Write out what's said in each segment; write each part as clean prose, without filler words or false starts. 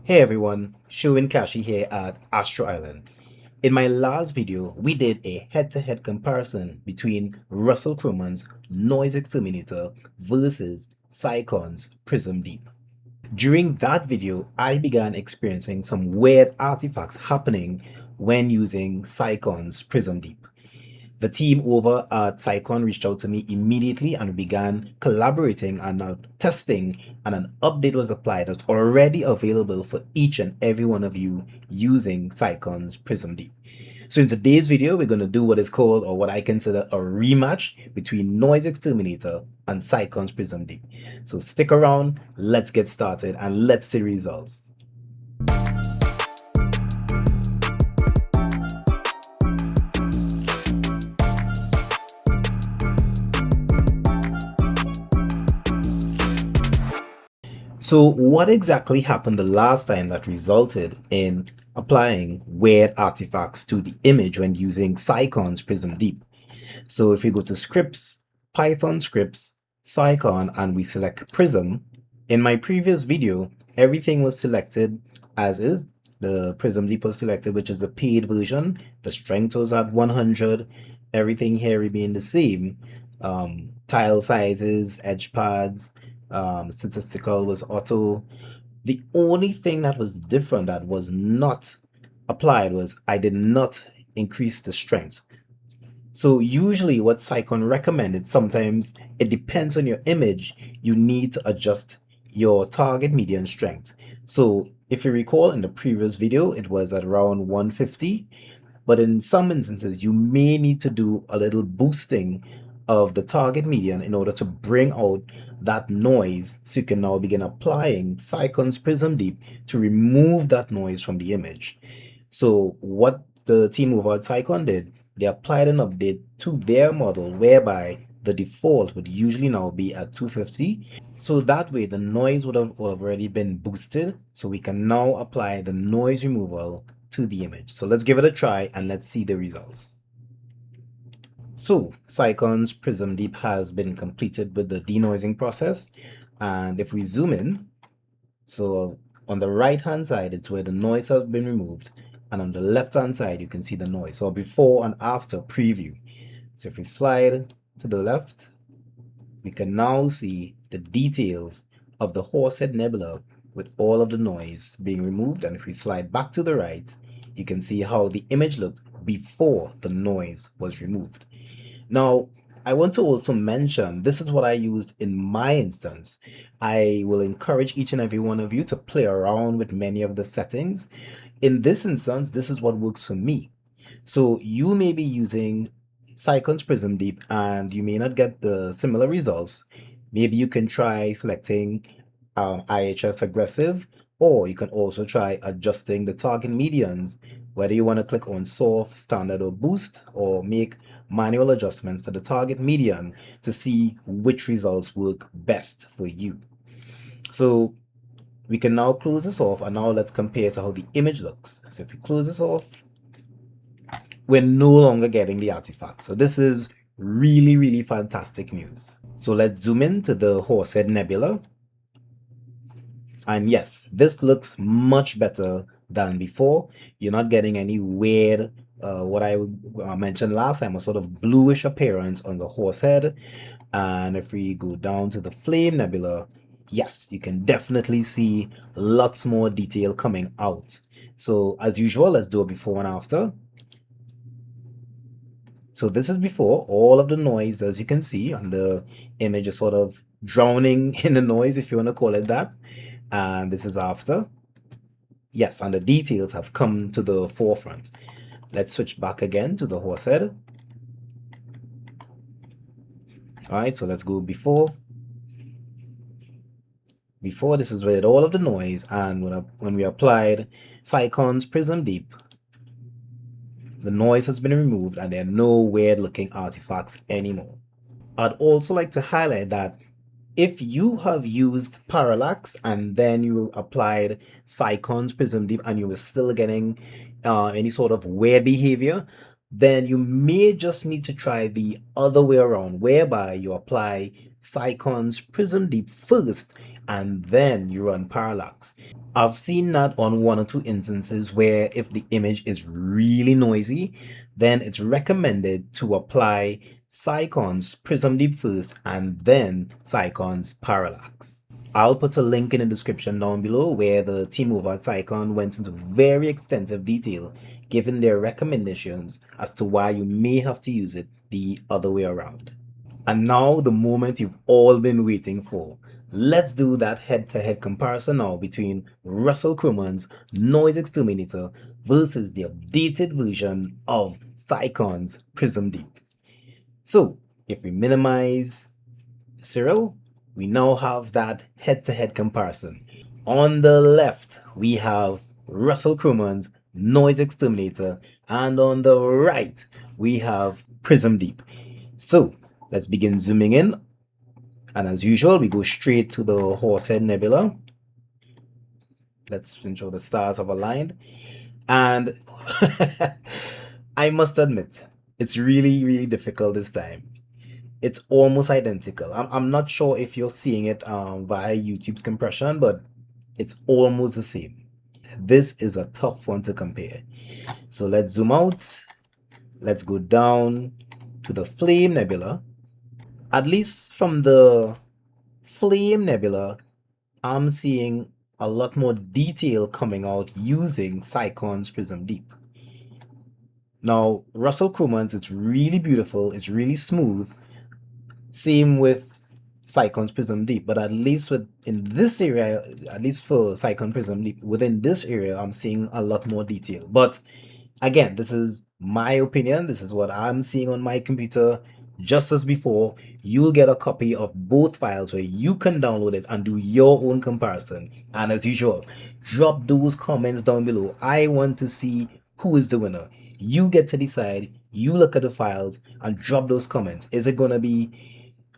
Hey everyone, Shuin Kashi here at AstroIsland. In my last video, we did a head-to-head comparison between Russell Croman's NoiseXTerminator versus SyQon's Prism Deep. During that video, I began experiencing some weird artifacts happening when using SyQon's Prism Deep. The team over at SyQon reached out to me immediately and we began collaborating and testing, and an update was applied that's already available for each and every one of you using SyQon's Prism Deep. So in today's video, we're going to do what is called, or what I consider, a rematch between NoiseXTerminator and SyQon's Prism Deep. So stick around, let's get started, and let's see results. So what exactly happened the last time that resulted in applying weird artifacts to the image when using SyQon's Prism Deep? So if we go to scripts, Python scripts, SyQon, and we select Prism, in my previous video, everything was selected as is. The Prism Deep was selected, which is the paid version. The strength was at 100. Everything here remained the same. Tile sizes, edge pads, statistical was auto. The only thing that was different that was not applied was I did not increase the strength. So usually what SyQon recommended, sometimes it depends on your image, you need to adjust your target median strength. So if you recall, in the previous video, it was at around 150, but in some instances, you may need to do a little boosting of the target median in order to bring out that noise, so you can now begin applying SyQon's Prism Deep to remove that noise from the image. So what the team over at SyQon did, they applied an update to their model whereby the default would usually now be at 250. So that way the noise would have already been boosted. So we can now apply the noise removal to the image. So let's give it a try and let's see the results. So SyQon's Prism Deep has been completed with the denoising process. And if we zoom in, so on the right hand side, it's where the noise has been removed. And on the left hand side, you can see the noise. So before and after preview. So if we slide to the left, we can now see the details of the Horsehead Nebula with all of the noise being removed. And if we slide back to the right, you can see how the image looked before the noise was removed. Now, I want to also mention, this is what I used in my instance. I will encourage each and every one of you to play around with many of the settings. In this instance, this is what works for me. So you may be using SyQon's Prism Deep and you may not get the similar results. Maybe you can try selecting IHS aggressive, or you can also try adjusting the target medians, whether you want to click on soft, standard, or boost, or make manual adjustments to the target median to see which results work best for you. So we can now close this off, and now let's compare to how the image looks. So if we close this off, we're no longer getting the artifact. So this is really, really fantastic news. So let's zoom in to the Horsehead Nebula. And yes, this looks much better than before. You're not getting any weird, what I mentioned last time, a sort of bluish appearance on the Horsehead. And if we go down to the Flame Nebula, yes, you can definitely see lots more detail coming out. So as usual, let's do a before and after. So this is before. All of the noise, as you can see, and the image is sort of drowning in the noise, if you want to call it that. And this is after. Yes, and the details have come to the forefront. Let's switch back again to the Horsehead. All right, so let's go before. Before, this is with all of the noise, and when we applied SyQon's Prism Deep, the noise has been removed and there are no weird looking artifacts anymore. I'd also like to highlight that if you have used parallax and then you applied SyQon's Prism Deep and you were still getting any sort of weird behavior, then you may just need to try the other way around, whereby you apply SyQon's Prism Deep first and then you run parallax. I've seen that on one or two instances where if the image is really noisy, then it's recommended to apply SyQon's Prism Deep first and then SyQon's parallax. I'll put a link in the description down below where the team over at SyQon went into very extensive detail, giving their recommendations as to why you may have to use it the other way around. And now the moment you've all been waiting for. Let's do that head-to-head comparison now between Russell Croman's NoiseXTerminator versus the updated version of SyQon's Prism Deep. So, if we minimize Siril, we now have that head-to-head comparison. On the left, we have Russell Croman's NoiseXTerminator, and on the right, we have Prism Deep. So, let's begin zooming in. And as usual, we go straight to the Horsehead Nebula. Let's ensure the stars have aligned. And I must admit, it's really difficult this time. It's almost identical. I'm not sure if you're seeing it via YouTube's compression, but it's almost the same. This is a tough one to compare. So let's zoom out. Let's go down to the Flame Nebula. At least from the Flame Nebula, I'm seeing a lot more detail coming out using SyQon's Prism Deep. Now, Russell Croman's, it's really beautiful, it's really smooth. Same with SyQon's Prism Deep, but at least in this area, at least for SyQon Prism Deep, within this area, I'm seeing a lot more detail. But again, this is my opinion. This is what I'm seeing on my computer. Just as before, you'll get a copy of both files where you can download it and do your own comparison. And as usual, drop those comments down below. I want to see who is the winner. You get to decide. You look at the files and drop those comments. Is it going to be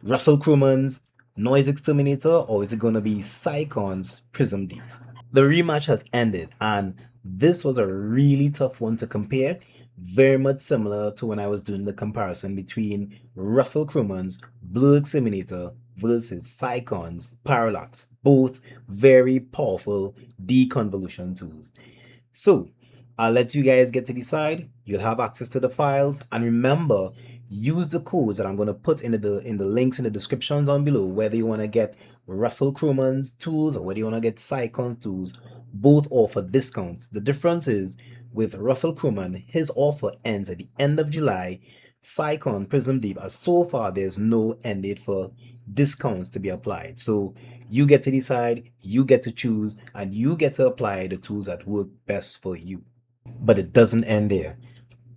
Russell Croman's NoiseXTerminator, or is it going to be SyQon's Prism Deep? The rematch has ended, and this was a really tough one to compare. Very much similar to when I was doing the comparison between Russell Croman's Blue Exterminator versus SyQon's Parallax. Both very powerful deconvolution tools. So I'll let you guys get to decide. You'll have access to the files, and remember, use the codes that I'm going to put in the links in the descriptions down below, whether you want to get Russell Croman's tools or whether you want to get SyQon's tools. Both offer discounts. The difference is with Russell Croman, his offer ends at the end of July. SyQon Prism Deep, as so far there's no end date for discounts to be applied. So you get to decide, you get to choose, and you get to apply the tools that work best for you. But it doesn't end there.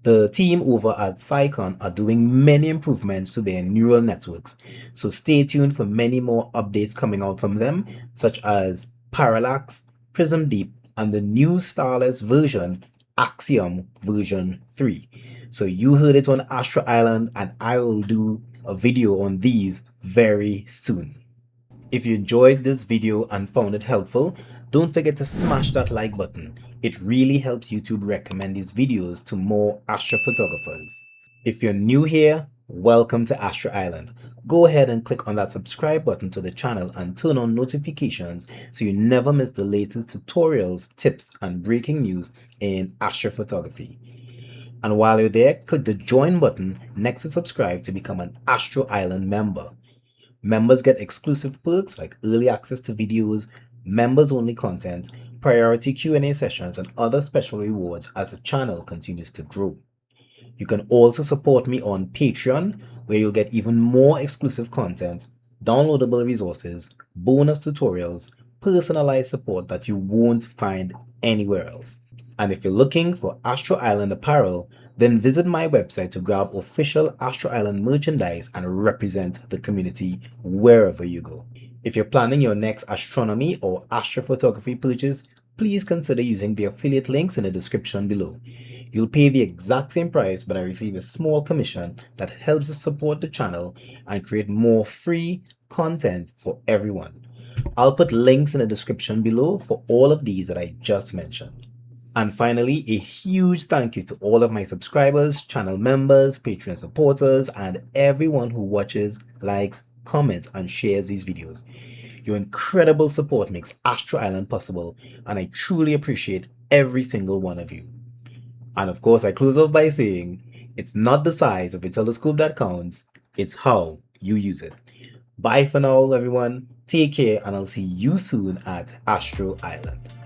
The team over at SyQon are doing many improvements to their neural networks, so stay tuned for many more updates coming out from them, such as Parallax, Prism Deep, and the new starless version, Axiom version 3. So you heard it on AstroIsland, and I will do a video on these very soon. If you enjoyed this video and found it helpful, don't forget to smash that like button. It really helps YouTube recommend these videos to more astrophotographers. If you're new here, welcome to AstroIsland. Go ahead and click on that subscribe button to the channel and turn on notifications so you never miss the latest tutorials, tips, and breaking news in astrophotography. And while you're there, click the join button next to subscribe to become an AstroIsland member. Members get exclusive perks like early access to videos, members-only content, priority Q&A sessions, and other special rewards as the channel continues to grow. You can also support me on Patreon, where you'll get even more exclusive content, downloadable resources, bonus tutorials, personalized support that you won't find anywhere else. And if you're looking for AstroIsland apparel, then visit my website to grab official AstroIsland merchandise and represent the community wherever you go. If you're planning your next astronomy or astrophotography purchase, please consider using the affiliate links in the description below. You'll pay the exact same price, but I receive a small commission that helps us support the channel and create more free content for everyone. I'll put links in the description below for all of these that I just mentioned. And finally, a huge thank you to all of my subscribers, channel members, Patreon supporters, and everyone who watches, likes, comments, and shares these videos. Your incredible support makes Astro Island possible, and I truly appreciate every single one of you. And of course, I close off by saying, it's not the size of your telescope that counts, it's how you use it. Bye for now, everyone. Take care, and I'll see you soon at Astro Island.